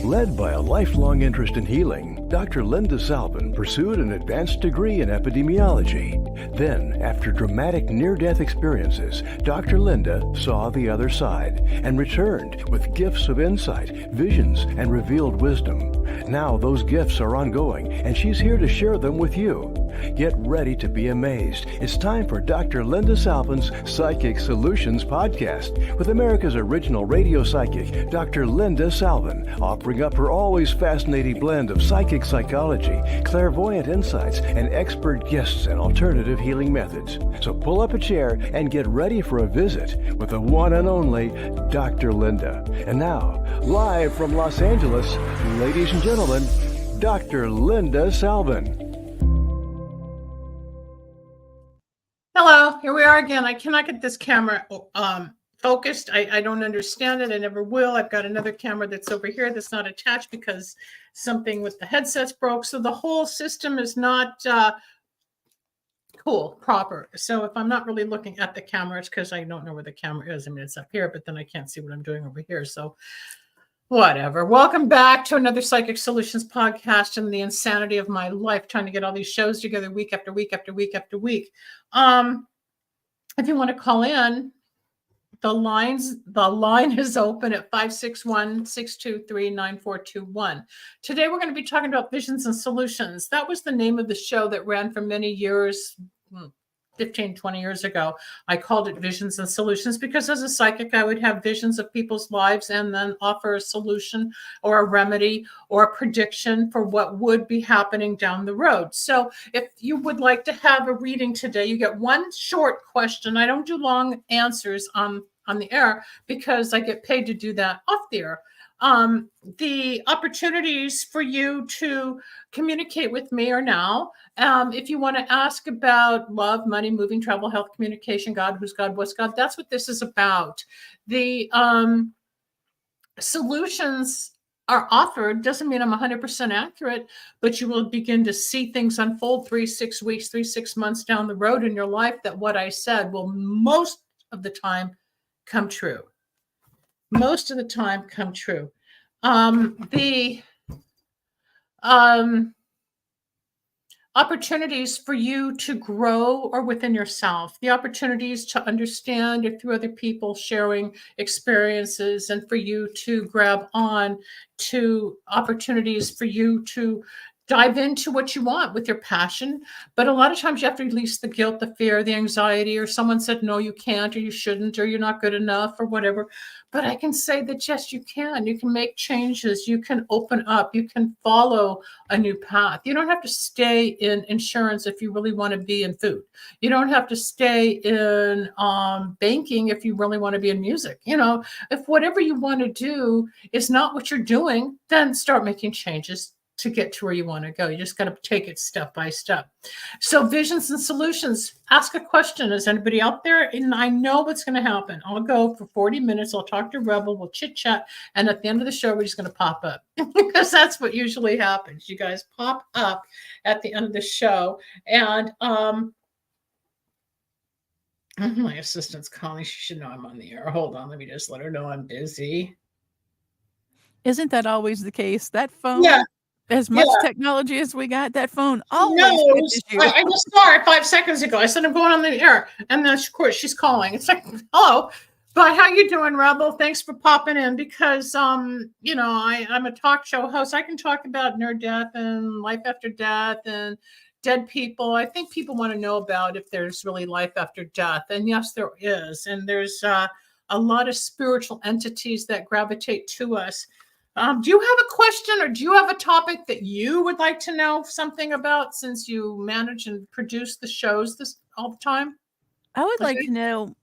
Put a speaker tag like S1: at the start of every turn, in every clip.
S1: Led by a lifelong interest in healing, Dr. Linda Salvin pursued an advanced degree in epidemiology. Then, after dramatic near-death experiences, Dr. Linda saw the other side and returned with gifts of insight, visions, and revealed wisdom. Now those gifts are ongoing, and she's here to share them with you. Get ready to be amazed. It's time for Dr. Linda Salvin's Psychic Solutions Podcast with America's original radio psychic, Dr. Linda Salvin, offering up her always fascinating blend of psychic psychology, clairvoyant insights, and expert guests and alternative healing methods. So pull up a chair and get ready for a visit with the one and only Dr. Linda. And now, live from Los Angeles, ladies and gentlemen, Dr. Linda Salvin.
S2: Hello, here we are again. I cannot get this camera focused. I don't understand it. I never will. I've got another camera that's over here that's not attached because something with the headsets broke. So the whole system is not proper. So if I'm not really looking at the camera, it's because I don't know where the camera is. I mean, it's up here, but then I can't see what I'm doing over here. So whatever. Welcome back to another Psychic Solutions podcast and the insanity of my life, trying to get all these shows together week after week after week after week. If you want to call in, the line is open at 561-623-9421. Today, we're going to be talking about visions and solutions. That was the name of the show that ran for many years, 15, 20 years ago. I called it Visions and Solutions because as a psychic, I would have visions of people's lives and then offer a solution or a remedy or a prediction for what would be happening down the road. So if you would like to have a reading today, you get one short question. I don't do long answers on the air because I get paid to do that off the air. The opportunities for you to communicate with me are now. If you want to ask about love, money, moving, travel, health, communication, God, who's God, what's God, that's what this is about. The solutions are offered. Doesn't mean I'm 100% accurate, but you will begin to see things unfold 3-6 weeks, 3-6 months down the road in your life that what I said will most of the time come true. Most of the time come true. The opportunities for you to grow are within yourself. The opportunities to understand or through other people sharing experiences, and for you to grab on to opportunities for you to dive into what you want with your passion. But a lot of times you have to release the guilt, the fear, the anxiety, or someone said, no, you can't, or you shouldn't, or you're not good enough, or whatever. But I can say that, yes, you can. You can make changes. You can open up. You can follow a new path. You don't have to stay in insurance if you really want to be in food. You don't have to stay in banking if you really want to be in music. You know, if whatever you want to do is not what you're doing, then start making changes to get to where you want to go. You just got to take it step by step. So visions and solutions, ask a question. Is anybody out there? And I know what's going to happen. I'll go for 40 minutes. I'll talk to Rebel. We'll chit chat. And at the end of the show, we're just going to pop up because that's what usually happens. You guys pop up at the end of the show. And my assistant's calling. She should know I'm on the air. Hold on. Let me just let her know I'm busy.
S3: Isn't that always the case? That phone?
S2: Yeah.
S3: As much technology as we got, that phone always catches you.
S2: I just saw her 5 seconds ago. I said, I'm going on the air. And then, of course, she's calling. It's like, hello. But how you doing, Rebel? Thanks for popping in because, you know, I'm a talk show host. I can talk about near death and life after death and dead people. I think people want to know about if there's really life after death. And yes, there is. And there's a lot of spiritual entities that gravitate to us. Do you have a question or do you have a topic that you would like to know something about since you manage and produce the shows all the time?
S3: I would like to know,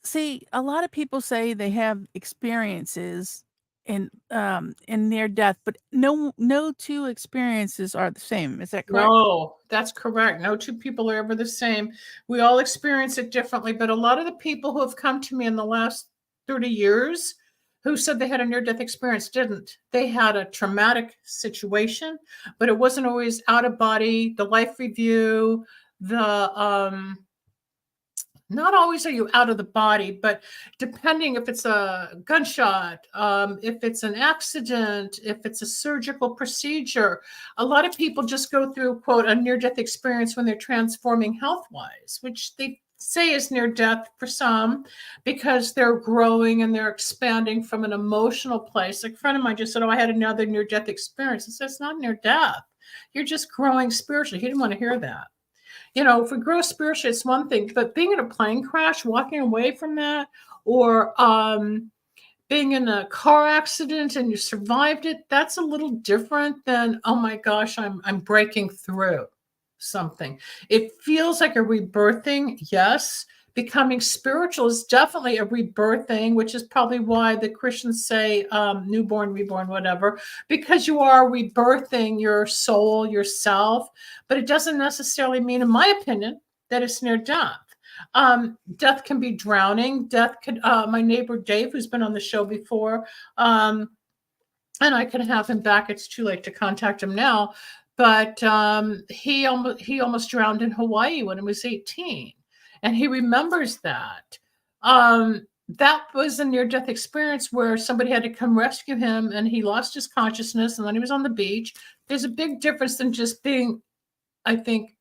S3: see, a lot of people say they have experiences in near death, but no two experiences are the same. Is that correct?
S2: No, that's correct. No two people are ever the same. We all experience it differently, but a lot of the people who have come to me in the last 30 years who said they had a near-death experience didn't. They had a traumatic situation, but it wasn't always out of body. The life review, the Not always are you out of the body, but depending if it's a gunshot, if it's an accident, if it's a surgical procedure, a lot of people just go through, quote, a near-death experience when they're transforming health-wise, which they say is near death for some because they're growing and they're expanding from an emotional place. Like a friend of mine just said, oh, I had another near-death experience. I said, it's not near death. You're just growing spiritually. He didn't want to hear that. If we grow spiritually, it's one thing, but being in a plane crash, walking away from that, or being in a car accident and you survived it, that's a little different than, oh my gosh, I'm breaking through something. It feels like a rebirthing, yes. Becoming spiritual is definitely a rebirthing, which is probably why the Christians say newborn, reborn, whatever, because you are rebirthing your soul, yourself. But it doesn't necessarily mean, in my opinion, that it's near death. Death can be drowning. Death could, my neighbor Dave, who's been on the show before, and I can have him back. It's too late to contact him now. But he almost drowned in Hawaii when he was 18. And he remembers that. That was a near-death experience where somebody had to come rescue him and he lost his consciousness and then he was on the beach. There's a big difference than just being, I think,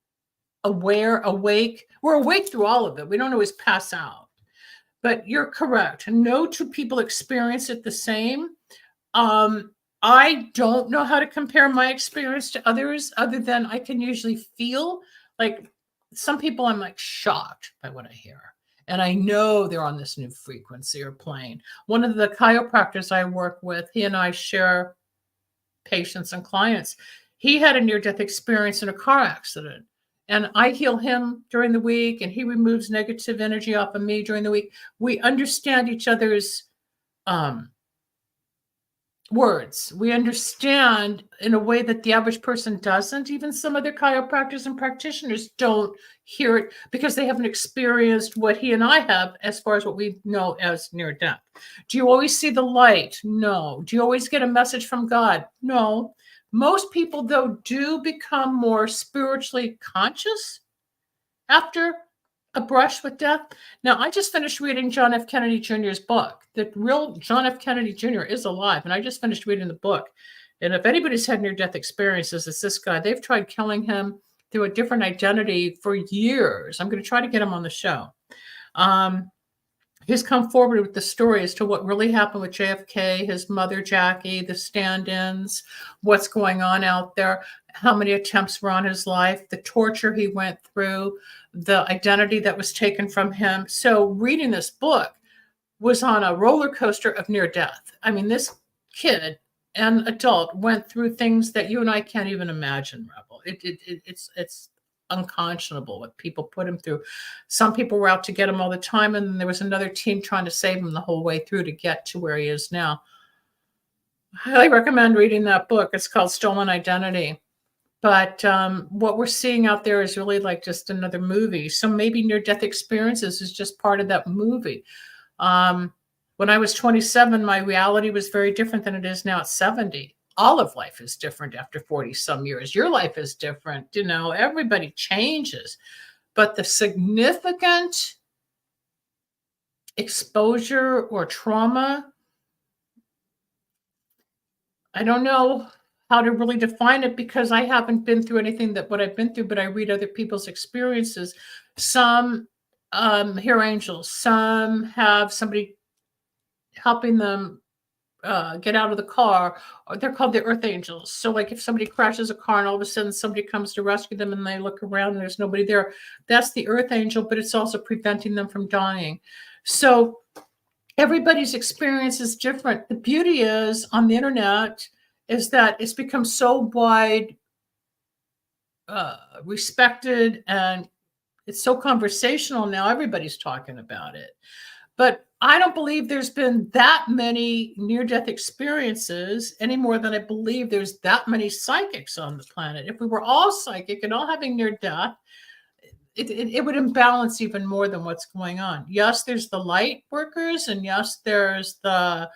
S2: aware, awake. We're awake through all of it. We don't always pass out. But you're correct. No two people experience it the same. I don't know how to compare my experience to others other than I can usually feel like some people I'm like shocked by what I hear. And I know they're on this new frequency or plane. One of the chiropractors I work with, he and I share patients and clients. He had a near-death experience in a car accident. And I heal him during the week and he removes negative energy off of me during the week. We understand each other's words. We understand in a way that the average person doesn't. Even some other chiropractors and practitioners don't hear it because they haven't experienced what he and I have as far as what we know as near death. Do you always see the light? No. Do you always get a message from God? No. Most people, though, do become more spiritually conscious after a brush with death. Now, I just finished reading John F. Kennedy Jr.'s book. The real John F. Kennedy Jr. is alive, and I just finished reading the book. And if anybody's had near-death experiences, it's this guy. They've tried killing him through a different identity for years. I'm going to try to get him on the show. He's come forward with the story as to what really happened with JFK, his mother, Jackie, the stand-ins, what's going on out there, how many attempts were on his life, the torture he went through, the identity that was taken from him. So reading this book was on a roller coaster of near death. I mean, this kid and adult went through things that you and I can't even imagine, Rebel. It's unconscionable what people put him through. Some people were out to get him all the time, and then there was another team trying to save him the whole way through to get to where he is now. I highly recommend reading that book. It's called Stolen Identity. But what we're seeing out there is really like just another movie. So maybe near-death experiences is just part of that movie. When I was 27, my reality was very different than it is now at 70. All of life is different after 40 some years. Your life is different. Everybody changes. But the significant exposure or trauma, I don't know how to really define it because I haven't been through anything what I've been through, but I read other people's experiences. Some hear angels. Some have somebody helping them get out of the car, or they're called the earth angels. So like if somebody crashes a car and all of a sudden somebody comes to rescue them and they look around and there's nobody there, that's the earth angel, but it's also preventing them from dying. So everybody's experience is different. The beauty is on the internet is that it's become so wide respected and it's so conversational now. Everybody's talking about it. But I don't believe there's been that many near-death experiences any more than I believe there's that many psychics on the planet. If we were all psychic and all having near-death, it would imbalance even more than what's going on. Yes, there's the light workers, and yes, there's the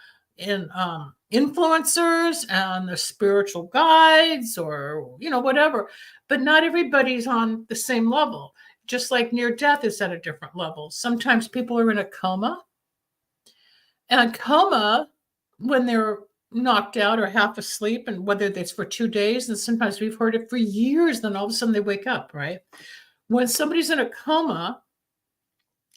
S2: influencers and the spiritual guides or, whatever. But not everybody's on the same level. just like near death is at a different level. Sometimes people are in a coma, and a coma, when they're knocked out or half asleep, and whether it's for 2 days, and sometimes we've heard it for years, then all of a sudden they wake up, right? When somebody's in a coma,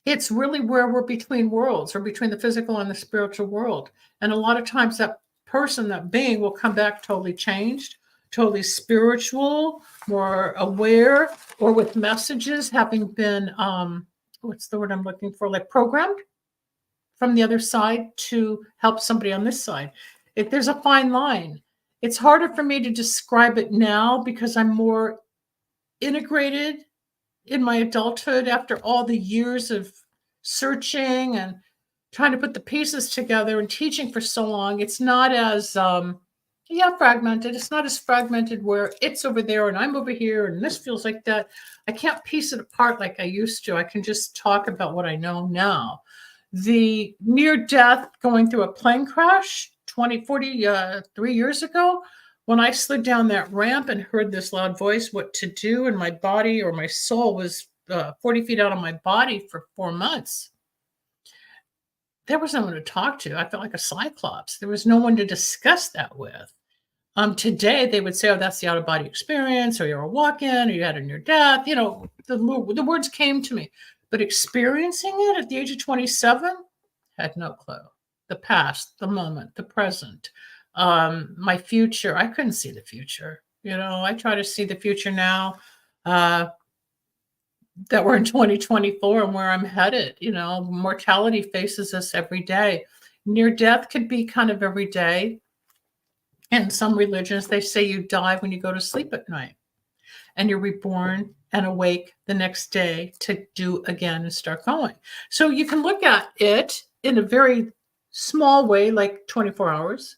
S2: it's really where we're between worlds, or between the physical and the spiritual world. And a lot of times that person, that being, will come back totally changed, totally spiritual, more aware, or with messages having been, what's the word I'm looking for? Like programmed from the other side to help somebody on this side. There's a fine line. It's harder for me to describe it now because I'm more integrated in my adulthood after all the years of searching and trying to put the pieces together and teaching for so long. It's not as fragmented. It's not as fragmented where it's over there and I'm over here and this feels like that. I can't piece it apart like I used to. I can just talk about what I know now. The near death going through a plane crash 3 years ago, when I slid down that ramp and heard this loud voice, what to do, and my body or my soul was 40 feet out of my body for 4 months. There was no one to talk to. I felt like a cyclops. There was no one to discuss that with. Today, they would say, oh, that's the out-of-body experience, or you're a walk-in, or you had a near death. The words came to me. But experiencing it at the age of 27, had no clue. The past, the moment, the present, my future. I couldn't see the future. I try to see the future now that we're in 2024 and where I'm headed. Mortality faces us every day. Near death could be kind of every day. In some religions, they say you die when you go to sleep at night and you're reborn and awake the next day to do again and start going. So you can look at it in a very small way, like 24 hours.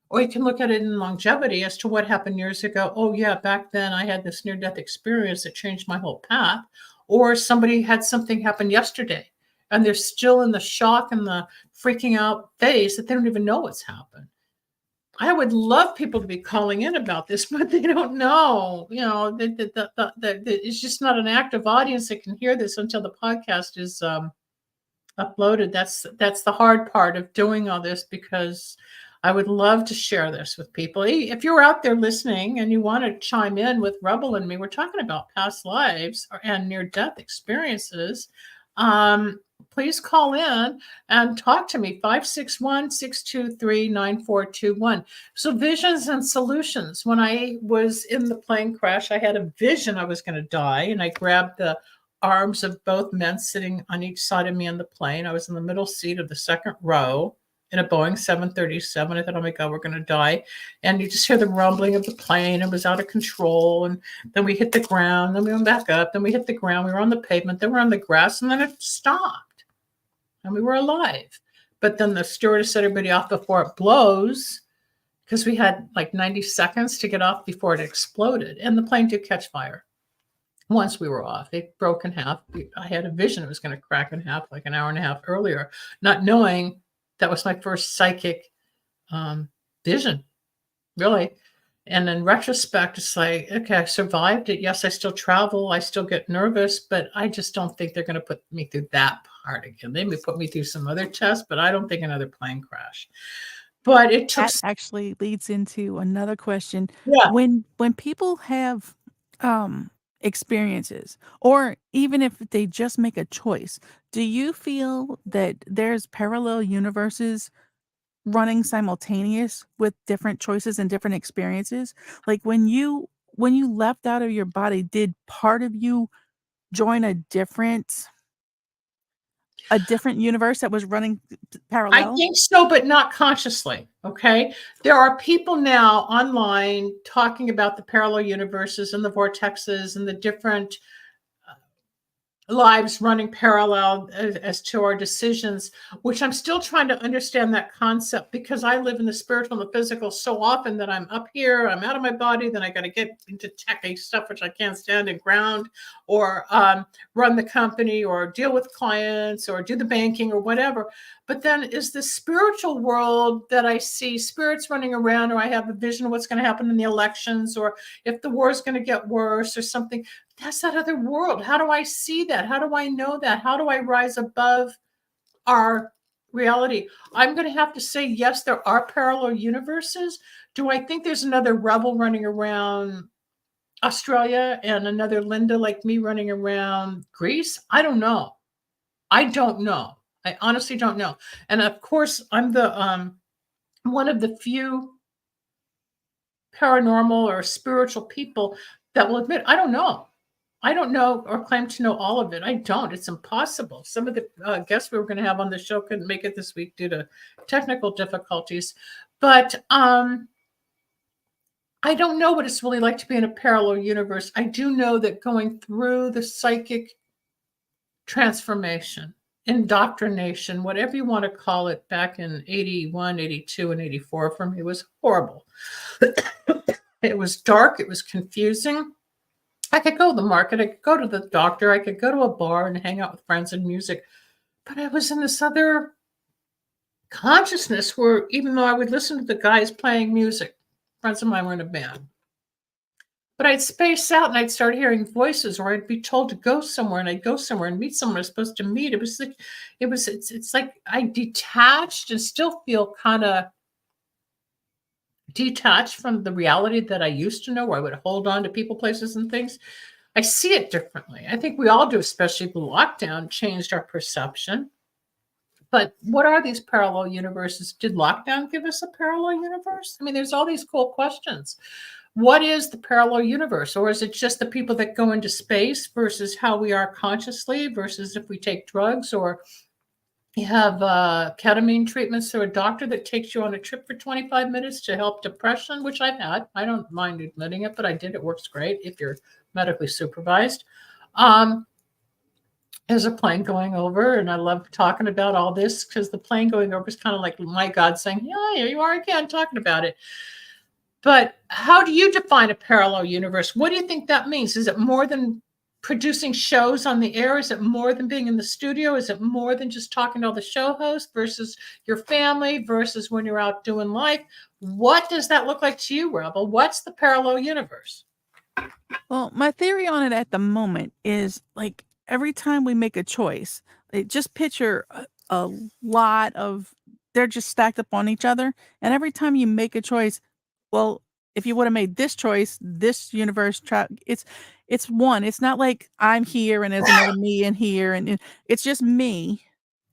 S2: Or you can look at it in longevity as to what happened years ago. Oh, yeah, back then I had this near-death experience that changed my whole path. Or somebody had something happen yesterday, and they're still in the shock and the freaking out phase that they don't even know what's happened. I would love people to be calling in about this, but they don't know. It's just not an active audience that can hear this until the podcast is uploaded. That's the hard part of doing all this, because I would love to share this with people. If you're out there listening and you want to chime in with Rebel and me, we're talking about past lives and near-death experiences. Please call in and talk to me, 561-623-9421. So visions and solutions. When I was in the plane crash, I had a vision I was going to die, and I grabbed the arms of both men sitting on each side of me in the plane. I was in the middle seat of the second row in a Boeing 737. I thought, oh my God, we're going to die. And you just hear the rumbling of the plane. It was out of control. And then we hit the ground. Then we went back up. Then we hit the ground. We were on the pavement. Then we were on the grass. And then it stopped. And we were alive. But then the stewardess set everybody off before it blows, because we had like 90 seconds to get off before it exploded. And the plane did catch fire. Once we were off, it broke in half. I had a vision it was going to crack in half like an hour and a half earlier, not knowing that was my first psychic vision, really. And in retrospect, it's like, okay, I survived it. Yes, I still travel. I still get nervous, but I just don't think they're going to put me through that part again. They may put me through some other tests, but I don't think another plane crash. But it took...
S3: That actually leads into another question.
S2: Yeah.
S3: When people have experiences, or even if they just make a choice, do you feel that there's parallel universes running simultaneous with different choices and different experiences? Like when you left out of your body, did part of you join a different universe that was running parallel?
S2: I think so, but not consciously. Okay. There are people now online talking about the parallel universes and the vortexes and the different lives running parallel as to our decisions, which I'm still trying to understand that concept, because I live in the spiritual and the physical so often that I'm up here, I'm out of my body, then I got to get into techie stuff, which I can't stand, and ground, or run the company, or deal with clients, or do the banking, or whatever. But then is the spiritual world that I see spirits running around, or I have a vision of what's going to happen in the elections, or if the war is going to get worse or something. that's that other world. How do I see that? How do I know that? How do I rise above our reality? I'm going to have to say, yes, there are parallel universes. Do I think there's another rebel running around Australia and another Linda like me running around Greece? I don't know. I don't know. I honestly don't know. And of course, I'm the one of the few paranormal or spiritual people that will admit, I don't know. I don't know or claim to know all of it. I don't. It's impossible. Some of the guests we were going to have on the show couldn't make it this week due to technical difficulties. But I don't know what it's really like to be in a parallel universe. I do know that going through the psychic transformation, indoctrination, whatever you want to call it, back in 81, 82, and 84 for me was horrible. It was dark. It was confusing. I could go to the market. I could go to the doctor. I could go to a bar and hang out with friends and music. But I was in this other consciousness where even though I would listen to the guys playing music, friends of mine were in a band, but I'd space out and I'd start hearing voices, or I'd be told to go somewhere and I'd go somewhere and meet someone I was supposed to meet. It was like, it's like I detached and still feel kind of detached from the reality that I used to know, where I would hold on to people, places, and things. I see it differently. I think we all do, especially the lockdown changed our perception. But what are these parallel universes? Did lockdown give us a parallel universe? I mean, there's all these cool questions. What is the parallel universe? Or is it just the people that go into space versus how we are consciously versus if we take drugs, or you have ketamine treatments through a doctor that takes you on a trip for 25 minutes to help depression, which I've had. I don't mind admitting it, but I did. It works great if you're medically supervised. There's a plane going over, and I love talking about all this because the plane going over is kind of like my God saying, yeah, here you are again talking about it. But how do you define a parallel universe? What do you think that means? Is it more than producing shows on the air? Is it more than being in the studio? Is it more than just talking to all the show hosts versus your family versus when you're out doing life? What does that look like to you, Rebel? What's the parallel universe?
S3: Well, my theory on it at the moment is like every time we make a choice, just picture a lot of, they're just stacked up on each other. And every time you make a choice, well, if you would have made this choice, this universe, it's one. It's not like I'm here and there's another me in here, and it's just me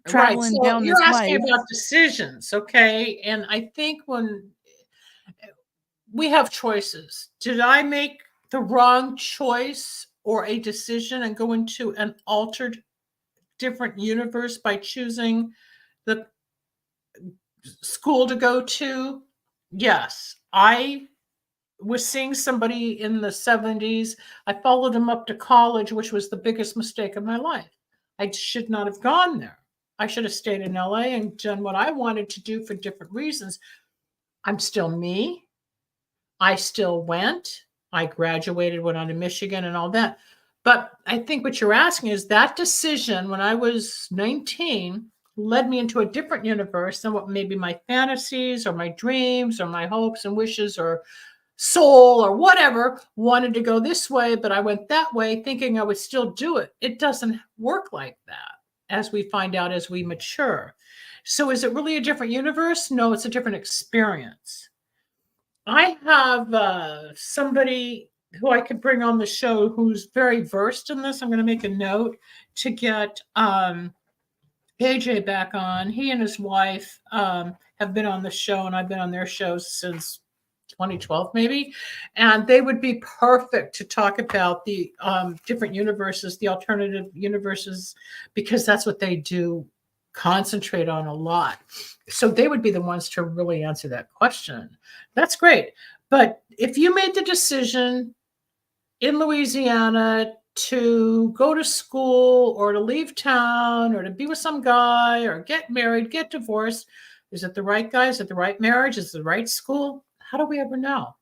S3: traveling
S2: Right. So
S3: down
S2: you're
S3: this
S2: asking
S3: life.
S2: about decisions, okay? And I think when we have choices, did I make the wrong choice or a decision and go into an altered, different universe by choosing the school to go to? Yes. I was seeing somebody in the 70s. I followed him up to college, which was the biggest mistake of my life. I should not have gone there. I should have stayed in LA and done what I wanted to do for different reasons. I'm still me. I still went. I graduated, went on to Michigan and all that. But I think what you're asking is that decision when I was 19 led me into a different universe than what maybe my fantasies or my dreams or my hopes and wishes or soul or whatever wanted to go this way, but I went that way thinking I would still do it. It doesn't work like that, as we find out as we mature. So is it really a different universe? No, it's a different experience. I have somebody who I could bring on the show who's very versed in this. I'm going to make a note to get AJ back on. He and his wife have been on the show, and I've been on their shows since 2012 maybe, and they would be perfect to talk about the different universes, the alternative universes, because that's what they do concentrate on a lot. So they would be the ones to really answer that question. That's great. But if you made the decision in Louisiana to go to school or to leave town or to be with some guy or get married, get divorced, is it the right guy? Is it the right marriage? Is it the right school? How do we ever know?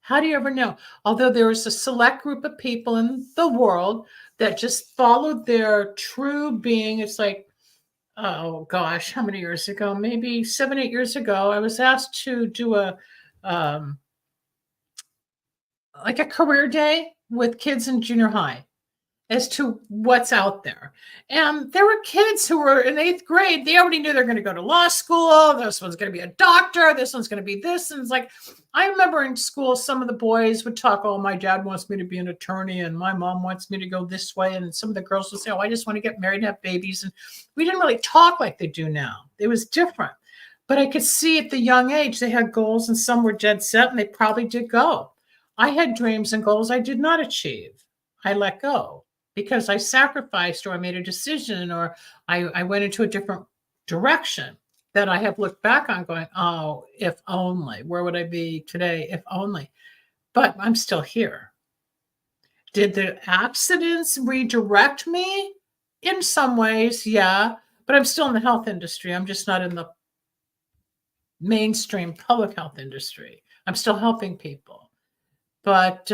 S2: How do you ever know? Although there is a select group of people in the world that just followed their true being. It's like, oh gosh, how many years ago? Maybe 7, 8 years ago, I was asked to do a like a career day with kids in junior high as to what's out there. And there were kids who were in 8th grade. They already knew they're going to go to law school. This one's going to be a doctor. This one's going to be this. And it's like, I remember in school, some of the boys would talk, oh, my dad wants me to be an attorney and my mom wants me to go this way. And some of the girls would say, oh, I just want to get married and have babies. And we didn't really talk like they do now. It was different. But I could see at the young age, they had goals and some were dead set and they probably did go. I had dreams and goals I did not achieve. I let go because I sacrificed or I made a decision or I went into a different direction that I have looked back on going, oh, if only, where would I be today? If only, but I'm still here. Did the accidents redirect me? In some ways, yeah, but I'm still in the health industry. I'm just not in the mainstream public health industry. I'm still helping people. But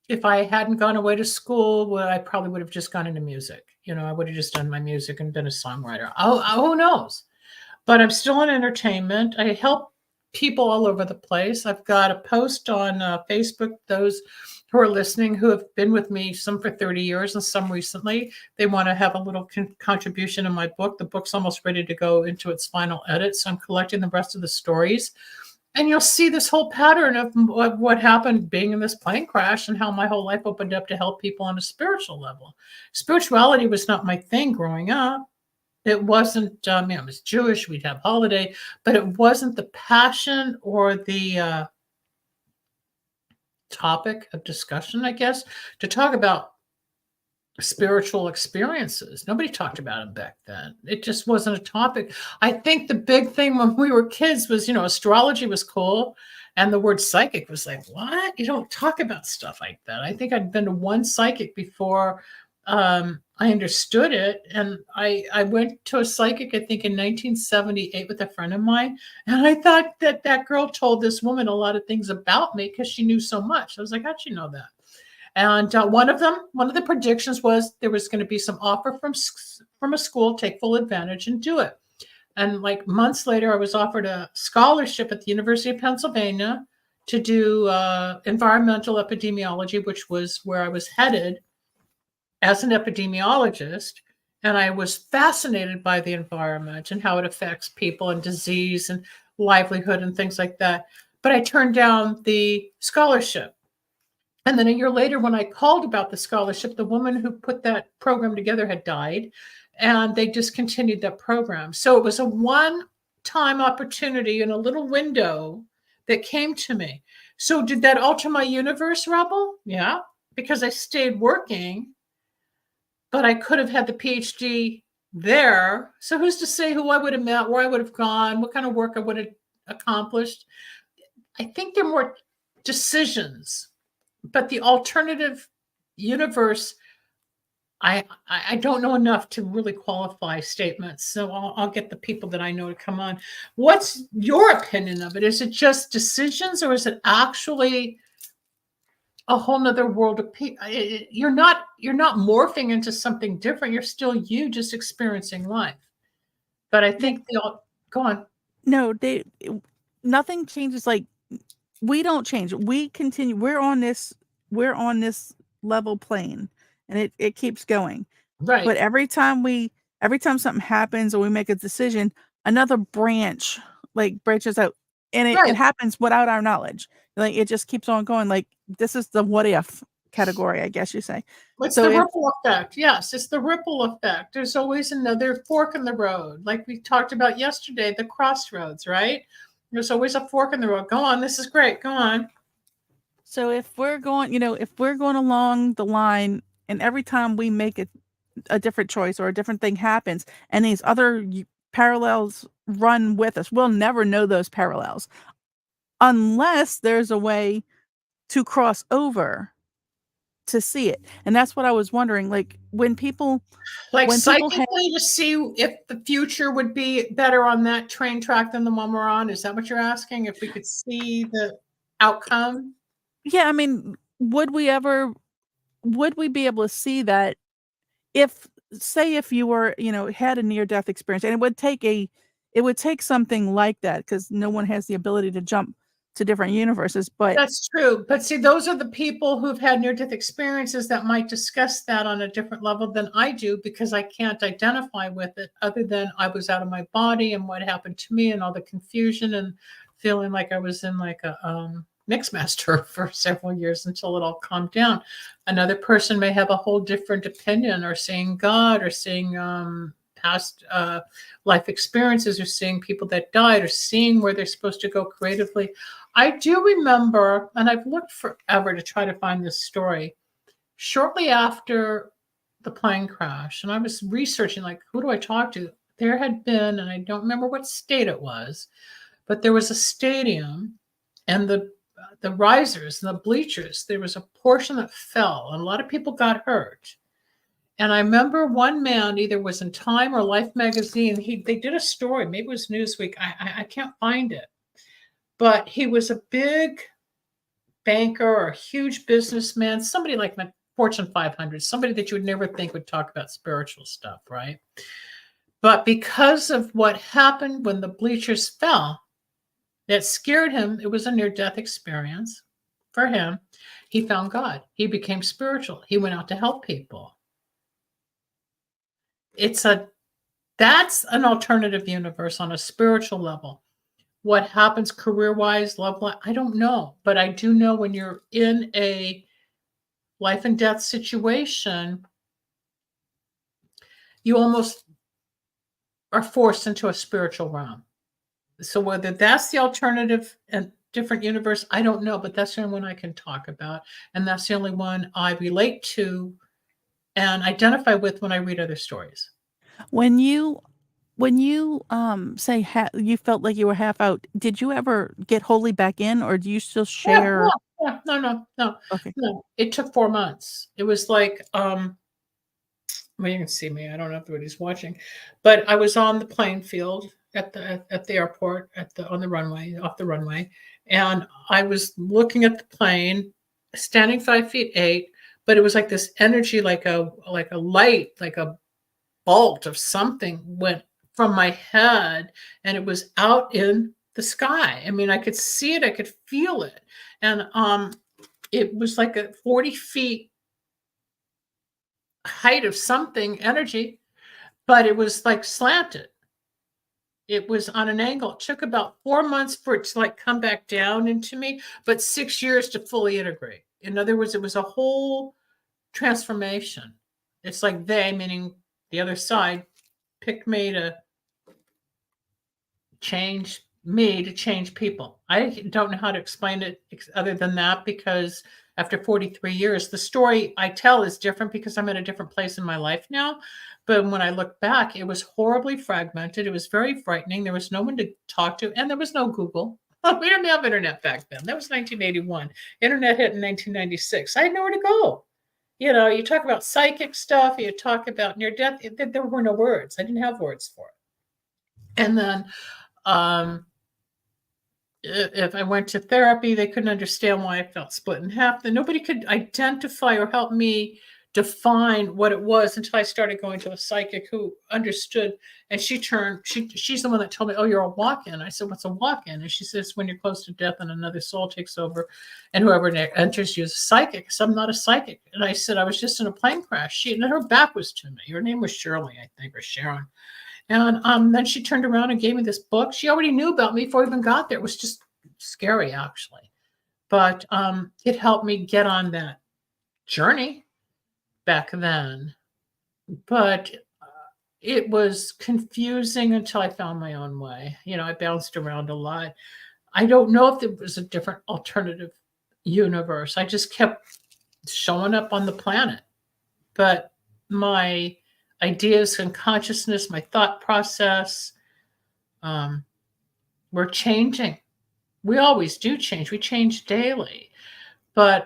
S2: if I hadn't gone away to school, well, I probably would have just gone into music. I would have just done my music and been a songwriter. Oh, who knows? But I'm still in entertainment. I help people all over the place. I've got a post on Facebook, those who are listening who have been with me, some for 30 years and some recently. They want to have a little contribution in my book. The book's almost ready to go into its final edit. So I'm collecting the rest of the stories. And you'll see this whole pattern of what happened being in this plane crash and how my whole life opened up to help people on a spiritual level. Spirituality was not my thing growing up. It wasn't, I was Jewish, we'd have holiday, but it wasn't the passion or the topic of discussion, I guess, to talk about spiritual experiences. Nobody talked about them back then. It just wasn't a topic. I think the big thing when we were kids was, astrology was cool. And the word psychic was like, what? You don't talk about stuff like that. I think I'd been to one psychic before I understood it. And I went to a psychic, I think in 1978 with a friend of mine. And I thought that girl told this woman a lot of things about me because she knew so much. I was like, how'd she know that? And one of the predictions was there was going to be some offer from a school, take full advantage and do it. And like months later, I was offered a scholarship at the University of Pennsylvania to do environmental epidemiology, which was where I was headed as an epidemiologist. And I was fascinated by the environment and how it affects people and disease and livelihood and things like that. But I turned down the scholarship. And then a year later, when I called about the scholarship, the woman who put that program together had died, and they discontinued that program. So it was a one-time opportunity in a little window that came to me. So did that alter my universe, Rebel? Yeah, because I stayed working, but I could have had the PhD there. So who's to say who I would have met, where I would have gone, what kind of work I would have accomplished? I think they're more decisions. But the alternative universe, I don't know enough to really qualify statements. So I'll get the people that I know to come on. What's your opinion of it? Is it just decisions or is it actually a whole nother world of people? You're not morphing into something different. You're still you, just experiencing life. But I think go on.
S3: No, nothing changes. Like, we don't change. We continue. We're on this level plane, and it keeps going.
S2: Right.
S3: But every time something happens or we make a decision, another branch branches out, and it happens without our knowledge. Like, it just keeps on going. Like, this is the what if category, I guess you say.
S2: It's the ripple effect. Yes, it's the ripple effect. There's always another fork in the road. Like we talked about yesterday, the crossroads, right? There's always a fork in the road. Go on. This is great. Go on.
S3: So if we're going along the line and every time we make a different choice or a different thing happens and these other parallels run with us, we'll never know those parallels unless there's a way to cross over to see it. And that's what I was wondering. Like, when people
S2: psychically to see if the future would be better on that train track than the one we're on. Is that what you're asking? If we could see the outcome?
S3: Yeah, I mean, would we be able to see that if you were, had a near-death experience, and it would take something like that, because no one has the ability to jump to different universes, but
S2: That's true. But see, those are the people who've had near-death experiences that might discuss that on a different level than I do, because I can't identify with it other than I was out of my body and what happened to me and all the confusion and feeling like I was in like a mix master for several years until it all calmed down. Another person may have a whole different opinion, or seeing God, or seeing past life experiences, or seeing people that died, or seeing where they're supposed to go creatively. I do remember, and I've looked forever to try to find this story, shortly after the plane crash, and I was researching, like, who do I talk to? There had been, and I don't remember what state it was, but there was a stadium, and the risers and the bleachers, there was a portion that fell, and a lot of people got hurt. And I remember one man, either was in Time or Life magazine, they did a story, maybe it was Newsweek, I can't find it. But he was a big banker or a huge businessman, somebody like the Fortune 500, somebody that you would never think would talk about spiritual stuff, right? But because of what happened when the bleachers fell, that scared him. It was a near-death experience for him. He found God. He became spiritual. He went out to help people. That's an alternative universe on a spiritual level. What happens career-wise, love-wise, I don't know. But I do know when you're in a life and death situation, you almost are forced into a spiritual realm. So whether that's the alternative and different universe, I don't know. But that's the only one I can talk about. And that's the only one I relate to and identify with when I read other stories.
S3: when you say you felt like you were half out, did you ever get wholly back in, or do you still share?
S2: Yeah. No.
S3: Okay.
S2: It took 4 months. It was like, well, you can see me. I don't know if everybody's watching, but I was on the playing field at the airport, on the runway, off the runway, and I was looking at the plane, standing 5'8", but it was like this energy, like a light, like a bolt of something went from my head, and it was out in the sky. I mean, I could see it, I could feel it, and it was like a 40 feet height of something energy, but it was like slanted. It was on an angle. It took about 4 months for it to like come back down into me, but 6 years to fully integrate. In other words, it was a whole transformation. It's like they, meaning the other side, picked me to change me to change people. I don't know how to explain it other than that, because after 43 years, the story I tell is different because I'm in a different place in my life now. But when I look back, it was horribly fragmented. It was very frightening. There was no one to talk to, and there was no Google. We didn't have internet back then. That was 1981. Internet hit in 1996. I had nowhere to go. You know, you talk about psychic stuff, you talk about near death. There were no words. I didn't have words for it. And then if I went to therapy, they couldn't understand why I felt split in half. Then nobody could identify or help me define what it was until I started going to a psychic who understood. And she's the one that told me, "Oh, you're a walk-in." I said, "What's a walk-in?" And she says, "When you're close to death and another soul takes over, and whoever enters you is a psychic." So I'm not a psychic. And I said, "I was just in a plane crash." And her back was to me. Her name was Shirley, I think, or Sharon. And then she turned around and gave me this book. She already knew about me before I even got there. It was just scary, actually. But it helped me get on that journey back then. But it was confusing until I found my own way. You know, I bounced around a lot. I don't know if there was a different alternative universe. I just kept showing up on the planet. But my ideas and consciousness, my thought process, were changing. We always do change. We change daily. But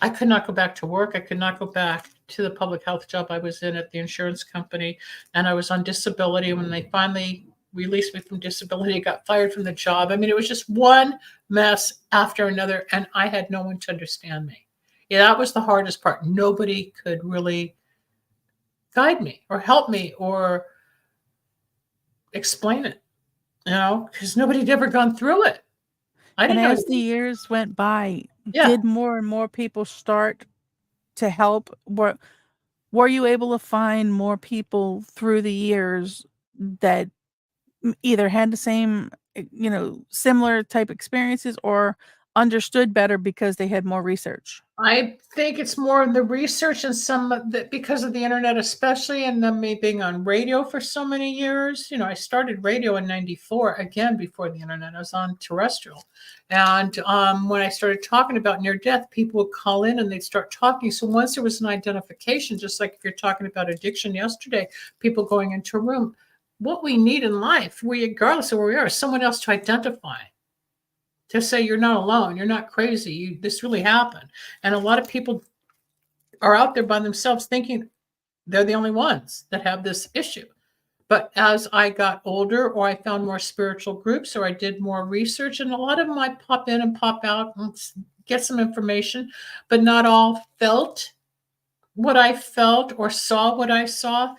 S2: I could not go back to work. I could not go back to the public health job I was in at the insurance company. And I was on disability. When they finally released me from disability, I got fired from the job. I mean, it was just one mess after another. And I had no one to understand me. Yeah, that was the hardest part. Nobody could really guide me or help me or explain it. because nobody had ever gone through it. I
S3: And
S2: didn't know.
S3: as the years went by,
S2: Yeah.
S3: did more and more people start to help? Were you able to find more people through the years that either had the same, similar type experiences or understood better because they had more research?
S2: I think it's more the research and some of the because of the internet, especially, and then me being on radio for so many years. I started radio in '94, again before the internet. I was on terrestrial, and when I started talking about near death, people would call in and they'd start talking. So once there was an identification, just like if you're talking about addiction yesterday, people going into a room, what we need in life, regardless of where we are, is someone else to identify, to say you're not alone, you're not crazy, this really happened. And a lot of people are out there by themselves thinking they're the only ones that have this issue. But as I got older, or I found more spiritual groups, or I did more research, and a lot of them I pop in and pop out and get some information, but not all felt what I felt or saw what I saw.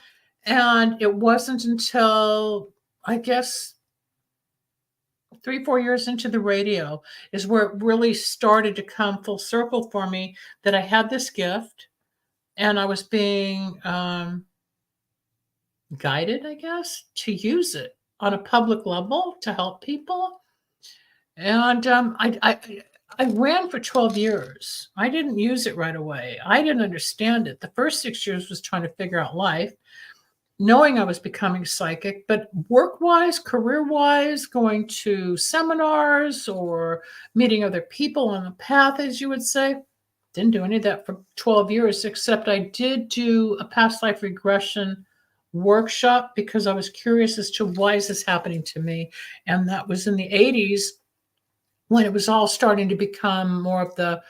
S2: And it wasn't until, I guess, 3, 4 years into the radio is where it really started to come full circle for me, that I had this gift and I was being guided, I guess, to use it on a public level to help people. And I ran for 12 years. I didn't use it right away. I didn't understand it. The first 6 years was trying to figure out life, knowing I was becoming psychic, but work-wise, career-wise, going to seminars or meeting other people on the path, as you would say, didn't do any of that for 12 years, except I did do a past life regression workshop because I was curious as to why is this happening to me. And that was in the 80s when it was all starting to become more of the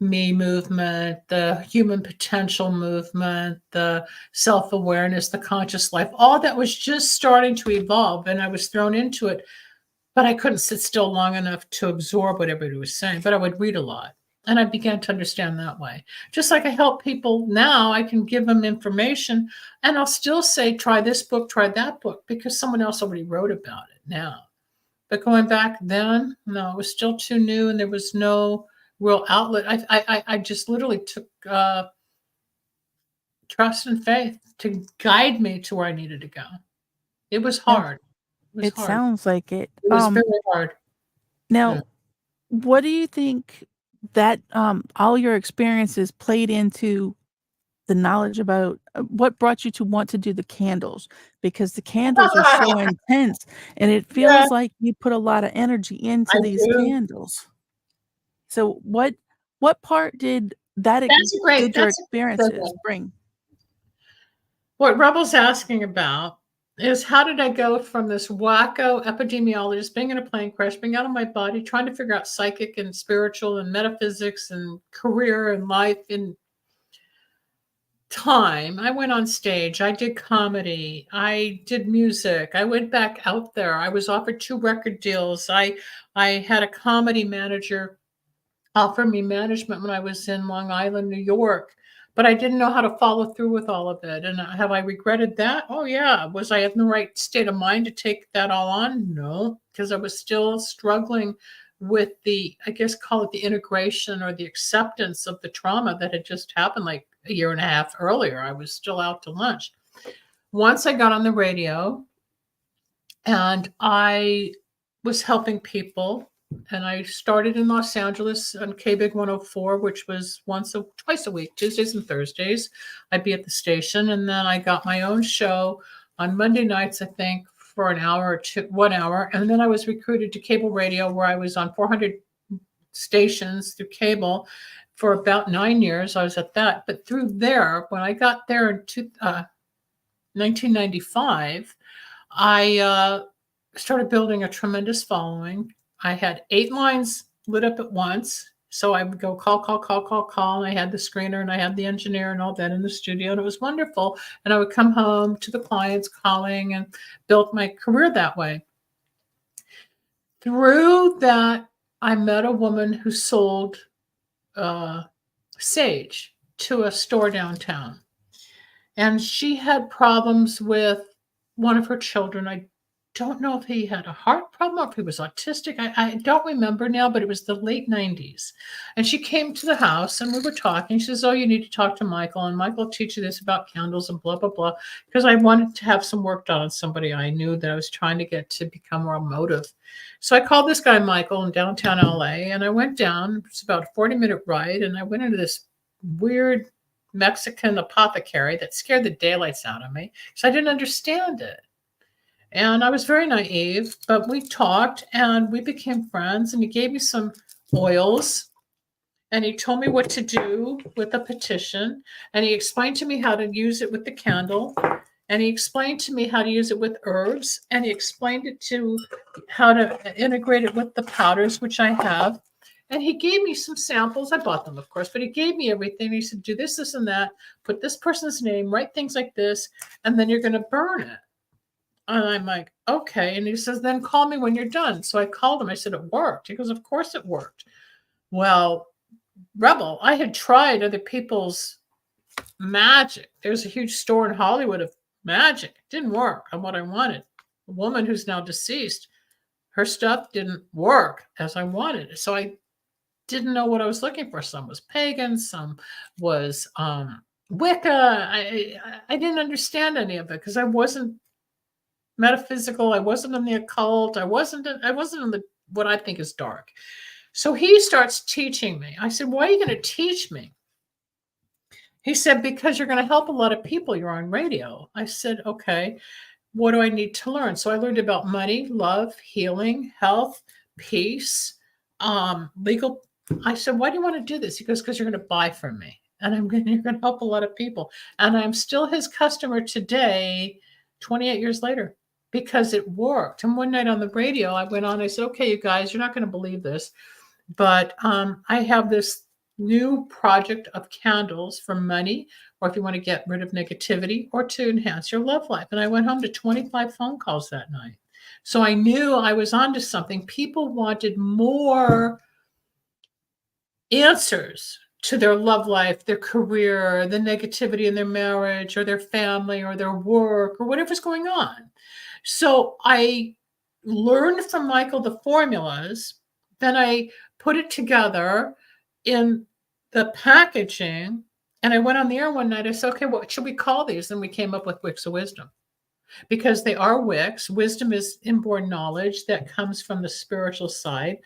S2: me movement, the human potential movement, the self-awareness, the conscious life, all that was just starting to evolve. And I was thrown into it, but I couldn't sit still long enough to absorb what everybody was saying. But I would read a lot. And I began to understand that way. Just like I help people now, I can give them information and I'll still say, try this book, try that book, because someone else already wrote about it now. But going back then, no, it was still too new and there was no real outlet. I just literally took trust and faith to guide me to where I needed to go. It was
S3: Yeah,
S2: hard. It was
S3: it
S2: hard.
S3: sounds like it.
S2: It was very hard.
S3: Now,
S2: Yeah.
S3: what do you think that all your experiences played into the knowledge about what brought you to want to do the candles? Because the candles are so intense and it
S2: Yeah,
S3: feels like you put a lot of energy into
S2: I
S3: these
S2: do.
S3: candles. So what part did that did your
S2: That's a great
S3: experiences
S2: segue.
S3: bring?
S2: What Rebel's asking about is how did I go from this wacko epidemiologist, being in a plane crash, being out of my body, trying to figure out psychic and spiritual and metaphysics and career and life in time. I went on stage, I did comedy, I did music, I went back out there. I was offered 2 record deals. I had a comedy manager offer me management when I was in Long Island, New York, but I didn't know how to follow through with all of it. And have I regretted that? Oh yeah. Was I in the right state of mind to take that all on? No, because I was still struggling with the, I guess, call it the integration or the acceptance of the trauma that had just happened like a year and a half earlier. I was still out to lunch. Once I got on the radio and I was helping people, and I started in Los Angeles on KBIG 104, which was twice a week, Tuesdays and Thursdays. I'd be at the station, and then I got my own show on Monday nights, I think, for an hour or two, 1 hour. And then I was recruited to cable radio, where I was on 400 stations through cable for about 9 years. I was at that. But through there, when I got there in 1995, I started building a tremendous following. I had 8 lines lit up at once. So I would go call, call, call, call, call. And I had the screener and I had the engineer and all that in the studio. And it was wonderful. And I would come home to the clients calling and built my career that way. Through that, I met a woman who sold sage to a store downtown. And she had problems with one of her children. I don't know if he had a heart problem or if he was autistic. I don't remember now, but it was the late 90s. And she came to the house and we were talking. She says, oh, you need to talk to Michael. And Michael will teach you this about candles and blah, blah, blah. Because I wanted to have some work done on somebody I knew that I was trying to get to become more emotive. So I called this guy, Michael, in downtown LA. And I went down. It's about a 40-minute ride. And I went into this weird Mexican apothecary that scared the daylights out of me because I didn't understand it. And I was very naive, but we talked and we became friends. And he gave me some oils and he told me what to do with the petition. And he explained to me how to use it with the candle. And he explained to me how to use it with herbs. And he explained it to how to integrate it with the powders, which I have. And he gave me some samples. I bought them, of course, but he gave me everything. He said, do this, this, and that. Put this person's name, write things like this, and then you're going to burn it. And I'm like, okay. And he says, then call me when you're done. So I called him. I said, it worked. He goes, of course it worked. Well, Rebel, I had tried other people's magic. There's a huge store in Hollywood of magic. It didn't work on what I wanted. A woman who's now deceased, her stuff didn't work as I wanted. So I didn't know what I was looking for. Some was pagan, some was Wicca. I didn't understand any of it because I wasn't metaphysical. I wasn't in the occult. I wasn't in the what I think is dark. So he starts teaching me. I said, why are you going to teach me? He said, because you're going to help a lot of people. You're on radio. I said, okay, what do I need to learn? So I learned about money, love, healing, health, peace, legal. I said, why do you want to do this? He goes, because you're going to buy from me. And you're going to help a lot of people. And I'm still his customer today, 28 years later. Because it worked. And one night on the radio, I went on, I said, okay, you guys, you're not going to believe this, but I have this new project of candles for money, or if you want to get rid of negativity or to enhance your love life. And I went home to 25 phone calls that night. So I knew I was onto something. People wanted more answers to their love life, their career, the negativity in their marriage or their family or their work or whatever's going on. So I learned from Michael the formulas, then I put it together in the packaging, and I went on the air one night. I said, okay, what should we call these? And we came up with Wicks of Wisdom because they are wicks. Wisdom is inborn knowledge that comes from the spiritual side.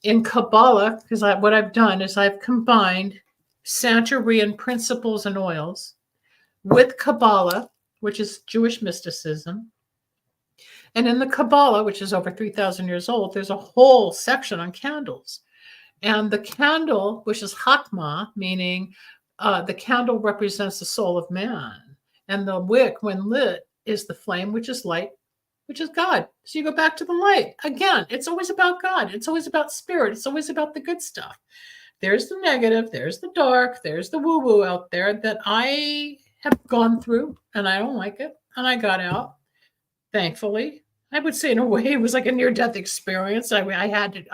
S2: In Kabbalah, because what I've done is I've combined Santeurian principles and oils with Kabbalah, which is Jewish mysticism. And in the Kabbalah, which is over 3,000 years old, there's a whole section on candles. And the candle, which is Hakma, meaning the candle represents the soul of man. And the wick, when lit, is the flame, which is light, which is God. So you go back to the light. Again, it's always about God. It's always about spirit. It's always about the good stuff. There's the negative. There's the dark. There's the woo-woo out there that I have gone through, and I don't like it. And I got out. Thankfully, I would say in a way it was like a near-death experience. I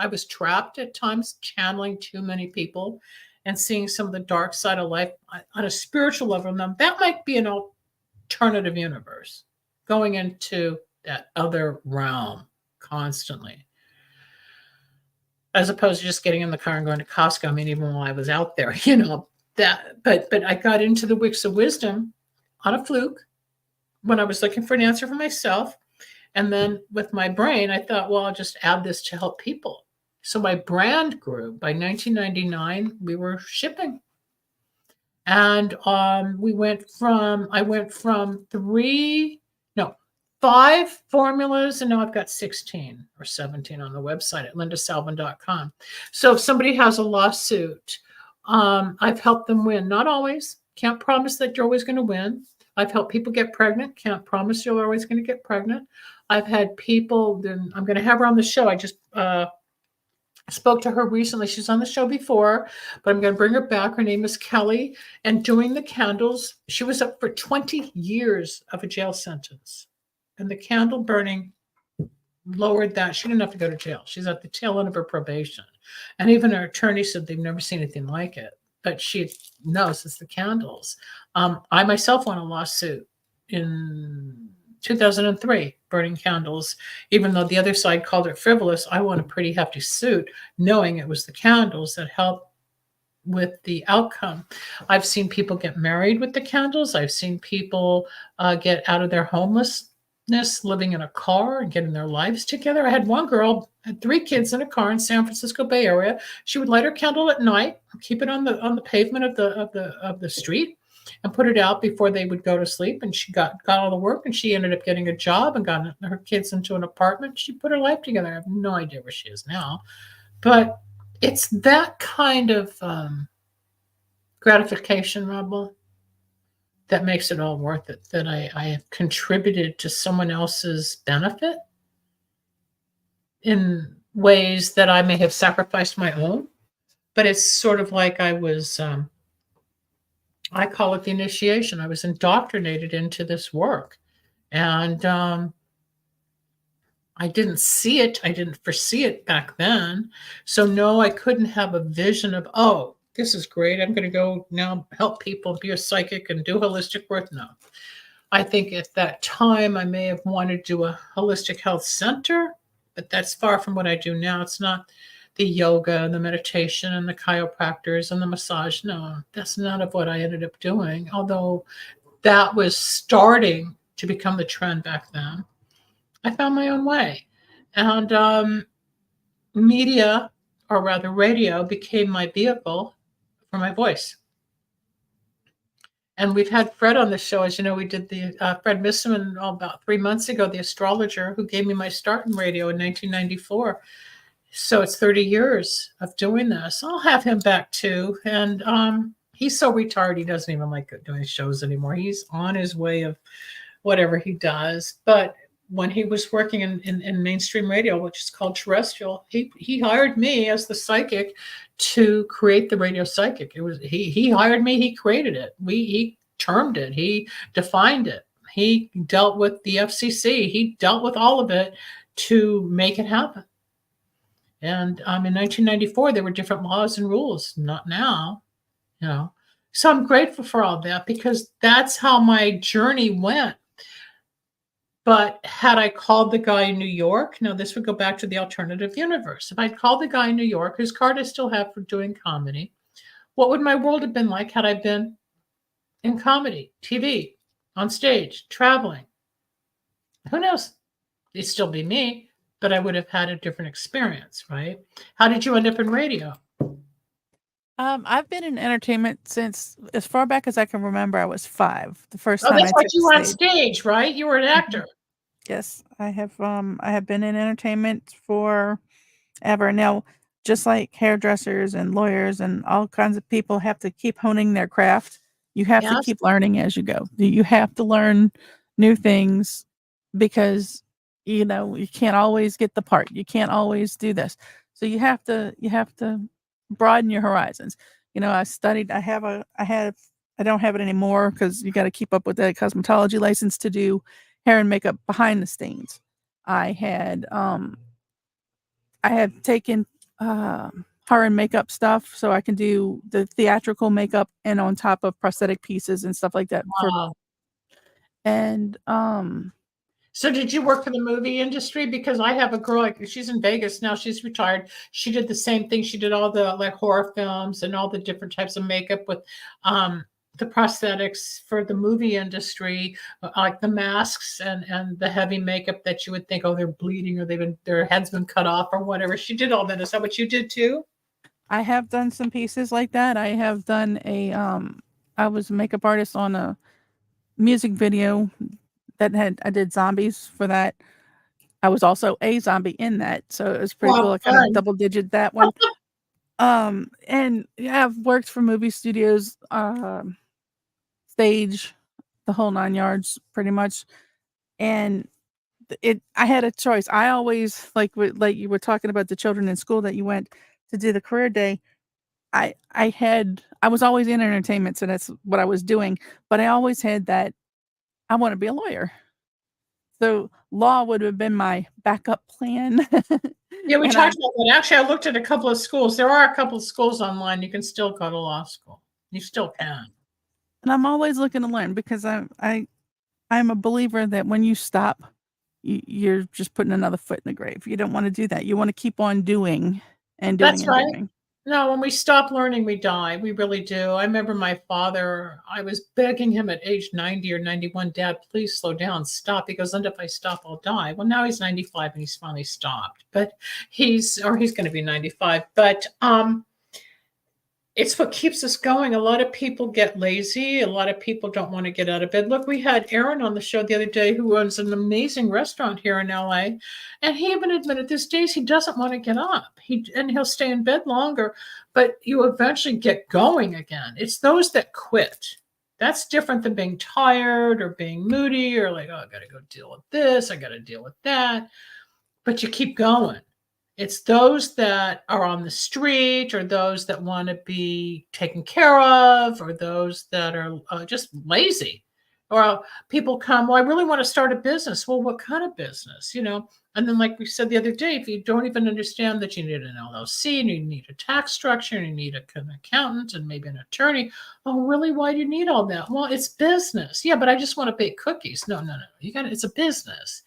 S2: was trapped at times, channeling too many people and seeing some of the dark side of life on a spiritual level. Now, that might be an alternative universe, going into that other realm constantly, as opposed to just getting in the car and going to Costco. I mean, even while I was out there, but I got into the Wicks of Wisdom on a fluke when I was looking for an answer for myself. And then with my brain, I thought, well, I'll just add this to help people. So my brand grew. By 1999, we were shipping. And I went from 5 formulas, and now I've got 16 or 17 on the website at lindasalvin.com. So if somebody has a lawsuit, I've helped them win. Not always. Can't promise that you're always going to win. I've helped people get pregnant. Can't promise you're always going to get pregnant. I've had people, I'm going to have her on the show. I just spoke to her recently. She's on the show before, but I'm going to bring her back. Her name is Kelly. And doing the candles, she was up for 20 years of a jail sentence. And the candle burning lowered that. She didn't have to go to jail. She's at the tail end of her probation. And even her attorney said they've never seen anything like it. But she knows it's the candles. I myself won a lawsuit in 2003, burning candles. Even though the other side called it frivolous, I won a pretty hefty suit, knowing it was the candles that helped with the outcome. I've seen people get married with the candles. I've seen people get out of their homelessness, living in a car and getting their lives together. I had one girl had 3 kids in a car in San Francisco Bay Area. She would light her candle at night, keep it on the pavement of the street, and put it out before they would go to sleep. And she got all the work, and she ended up getting a job and got her kids into an apartment. She put her life together. I have no idea where she is now, but it's that kind of gratification, Rebel, that makes it all worth it. That I have contributed to someone else's benefit in ways that I may have sacrificed my own. But it's sort of like I was, I call it the initiation. I was indoctrinated into this work. And I didn't see it. I didn't foresee it back then. So no, I couldn't have a vision of, oh, this is great. I'm going to go now help people, be a psychic and do holistic work. No. I think at that time I may have wanted to do a holistic health center, but that's far from what I do now. It's not the yoga and the meditation and the chiropractors and the massage. No, that's none of what I ended up doing. Although that was starting to become the trend back then. I found my own way. And media, or rather radio, became my vehicle for my voice. And we've had Fred on the show. As you know, we did the Fred Misselman about 3 months ago, the astrologer who gave me my start in radio in 1994. So it's 30 years of doing this. I'll have him back too. And he's so retired, he doesn't even like doing shows anymore. He's on his way of whatever he does. But when he was working in mainstream radio, which is called terrestrial, he hired me as the psychic to create the radio psychic. It was he hired me, he created it. He termed it, he defined it. He dealt with the FCC, he dealt with all of it to make it happen. And in 1994, there were different laws and rules, not now, you know. So I'm grateful for all that because that's how my journey went. But had I called the guy in New York, now this would go back to the alternative universe. If I'd called the guy in New York, whose card I still have for doing comedy, what would my world have been like had I been in comedy, TV, on stage, traveling? Who knows? It'd still be me, but I would have had a different experience, right? How did you end up in radio?
S3: I've been in entertainment since as far back as I can remember. I was 5. The first
S2: Oh,
S3: time I
S2: that's why
S3: took
S2: you were on
S3: stage.
S2: stage, right? You were an actor.
S3: Yes, I have been in entertainment forever. Now, just like hairdressers and lawyers and all kinds of people have to keep honing their craft, you have to
S2: Yes.
S3: keep learning as you go. You have to learn new things because you can't always get the part. You can't always do this. So you have to broaden your horizons. I don't have it anymore because you got to keep up with that cosmetology license to do hair and makeup behind the scenes. I had taken horror and makeup stuff so I can do the theatrical makeup and on top of prosthetic pieces and stuff like that.
S2: Wow.
S3: And
S2: So did you work for the movie industry? Because I have a girl, she's in Vegas now, she's retired. She did the same thing. She did all the like horror films and all the different types of makeup with the prosthetics for the movie industry, like the masks and the heavy makeup that you would think, oh, they're bleeding or their head's been cut off or whatever. She did all that. Is that what you did too?
S3: I have done some pieces like that. I have done I was a makeup artist on a music video I did zombies for that. I was also a zombie in that, so it was pretty
S2: Wow,
S3: cool. I kind
S2: fun.
S3: of double digit that one. And yeah, I've worked for movie studios, stage, the whole 9 yards, pretty much. And I had a choice. I always like you were talking about the children in school that you went to do the career day. I was always in entertainment, so that's what I was doing. But I always had that I want to be a lawyer. So law would have been my backup plan.
S2: Yeah, we
S3: And
S2: talked about that. Actually, I looked at a couple of schools. There are a couple of schools online. You can still go to law school. You still can.
S3: And I'm always looking to learn because I I'm a believer that when you stop, you're just putting another foot in the grave. You don't want to do that. You want to keep on doing and doing
S2: That's
S3: and
S2: right.
S3: doing.
S2: No, when we stop learning, we die. We really do. I remember my father, I was begging him at age 90 or 91, Dad, please slow down, stop. He goes, Linda, if I stop, I'll die. Well, now he's 95 and he's finally stopped, but he's going to be 95. But it's what keeps us going. A lot of people get lazy. A lot of people don't want to get out of bed. Look, we had Aaron on the show the other day who owns an amazing restaurant here in LA. And he even admitted these days he doesn't want to get up. He'll stay in bed longer, but you eventually get going again. It's those that quit. That's different than being tired or being moody or like, oh, I got to go deal with this. I got to deal with that. But you keep going. It's those that are on the street or those that want to be taken care of or those that are just lazy. Or people come, well, I really want to start a business. Well, what kind of business? And then like we said the other day, if you don't even understand that you need an LLC and you need a tax structure and you need an accountant and maybe an attorney. Oh, really? Why do you need all that? Well, it's business. Yeah, but I just want to bake cookies. No. It's a business.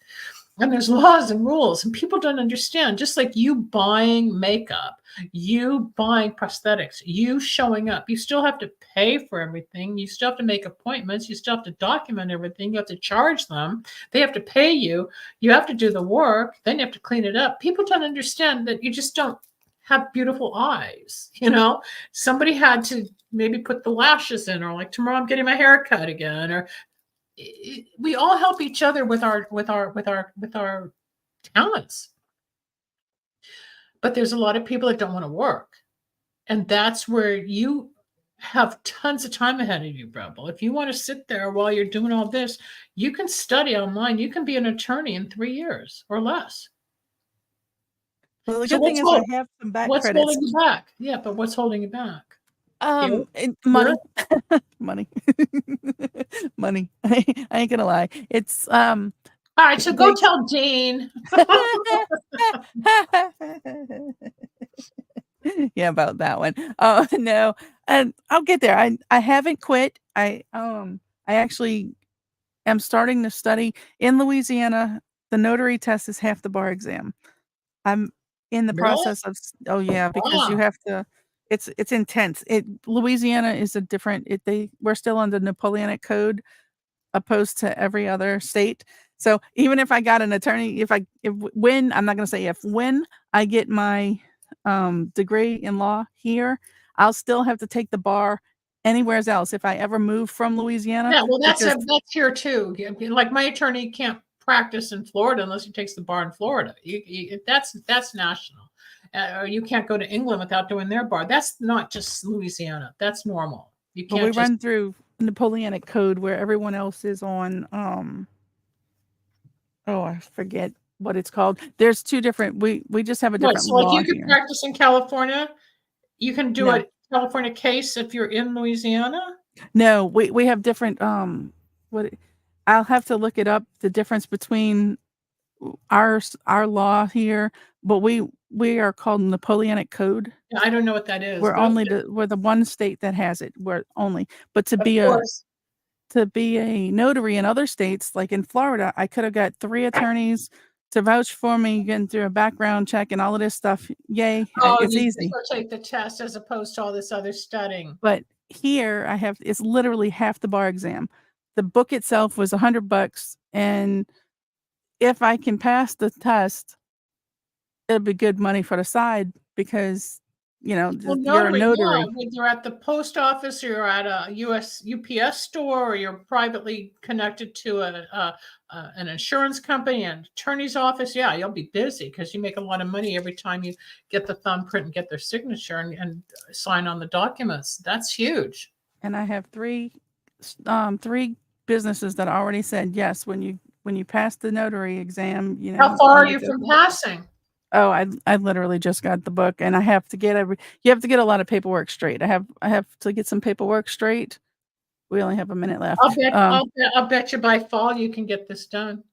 S2: And there's laws and rules, and people don't understand. Just like you buying makeup, you buying prosthetics, you showing up, you still have to pay for everything. You still have to make appointments. You still have to document everything. You have to charge them. They have to pay you. You have to do the work. Then you have to clean it up. People don't understand that you just don't have beautiful eyes. Somebody had to maybe put the lashes in, or like tomorrow I'm getting my hair cut again, or we all help each other with our talents. But there's a lot of people that don't want to work. And that's where you have tons of time ahead of you, Rebel. If you want to sit there while you're doing all this, you can study online. You can be an attorney in 3 years or less.
S3: Well, the good thing is I have some back
S2: what's
S3: credits.
S2: holding you back? Yeah, but what's holding you back?
S3: Money. Money. Money. I ain't gonna lie. It's
S2: all right, so go tell Dean.
S3: Yeah, about that one. Oh no. And I'll get there. I haven't quit. I actually am starting to study in Louisiana. The notary test is half the bar exam. I'm in the
S2: Really?
S3: process of because you have to. It's intense. Louisiana is a different. We're still under Napoleonic Code, opposed to every other state. So even if I got an attorney, when I'm not going to say if, when I get my degree in law here, I'll still have to take the bar anywhere else if I ever move from Louisiana.
S2: Yeah, well, that's here too. Like my attorney can't practice in Florida unless he takes the bar in Florida. That's national. Or you can't go to England without doing their bar. That's not just Louisiana. That's normal. You can't.
S3: But we run through Napoleonic Code where everyone else is on. I forget what it's called. There's two different. We just have a different law
S2: like you can practice in California. You can do a California case if you're in Louisiana.
S3: No, we have different. I'll have to look it up. The difference between our law here, but we are called Napoleonic Code.
S2: Yeah, I don't know what that is.
S3: We're the one state that has it. But to be a notary in other states, like in Florida, I could have got 3 attorneys to vouch for me, getting through a background check and all of this stuff. Yay. It's easy.
S2: Take the test as opposed to all this other studying.
S3: But here it's literally half the bar exam. The book itself was $100, and if I can pass the test, it'll be good money for the side because you're a notary.
S2: When you're at the post office, or you're at a UPS store, or you're privately connected to an insurance company and attorney's office. Yeah, you'll be busy because you make a lot of money every time you get the thumbprint and get their signature and sign on the documents. That's huge.
S3: And I have 3 businesses that already said yes when you pass the notary exam.
S2: How far are you from passing?
S3: Oh, I literally just got the book, and I have to get you have to get a lot of paperwork straight. I have to get some paperwork straight. We only have a minute left.
S2: I'll bet you by fall you can get this done.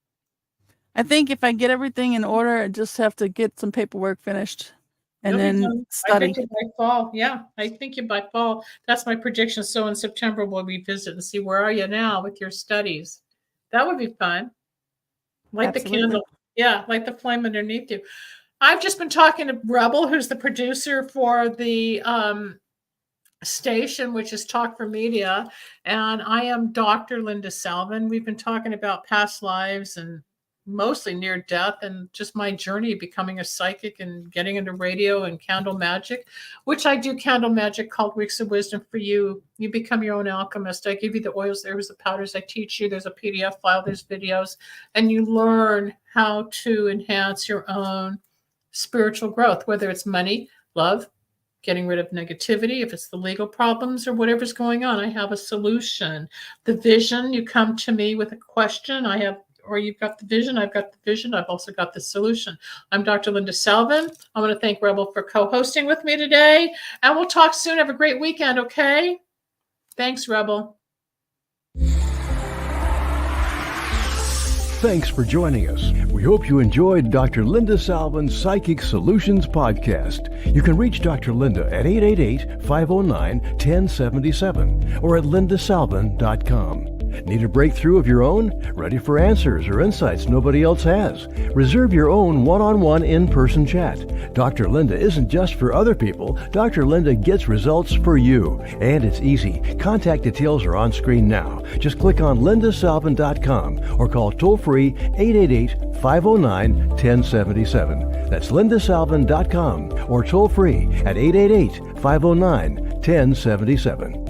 S3: I think if I get everything in order, I just have to get some paperwork finished and then study.
S2: I think by fall. Yeah, I think you by fall. That's my prediction. So in September we'll revisit and see where are you now with your studies. That would be fun. Light
S3: Absolutely.
S2: the candle. Yeah, light the flame underneath you. I've just been talking to Rebel, who's the producer for the station, which is Talk for Media, and I am Dr. Linda Salvin. We've been talking about past lives and mostly near death and just my journey becoming a psychic and getting into radio and candle magic, which I do candle magic called Weeks of Wisdom for you. You become your own alchemist. I give you the oils, there's the powders I teach you. There's a PDF file, there's videos, and you learn how to enhance your own spiritual growth, whether it's money, love, getting rid of negativity, if it's the legal problems or whatever's going on. I have a solution. The vision, you come to me with a question, or you've got the vision, I've got the vision, I've also got the solution. I'm Dr. Linda Salvin. I want to thank Rebel for co-hosting with me today, and we'll talk soon. Have a great weekend, okay? Thanks, Rebel.
S1: Thanks for joining us. We hope you enjoyed Dr. Linda Salvin's Psychic Solutions Podcast. You can reach Dr. Linda at 888-509-1077 or at lindasalvin.com. Need a breakthrough of your own? Ready for answers or insights nobody else has? Reserve your own one-on-one in-person chat. Dr. Linda isn't just for other people. Dr. Linda gets results for you. And it's easy. Contact details are on screen now. Just click on lindasalvin.com or call toll-free 888-509-1077. That's lindasalvin.com or toll-free at 888-509-1077.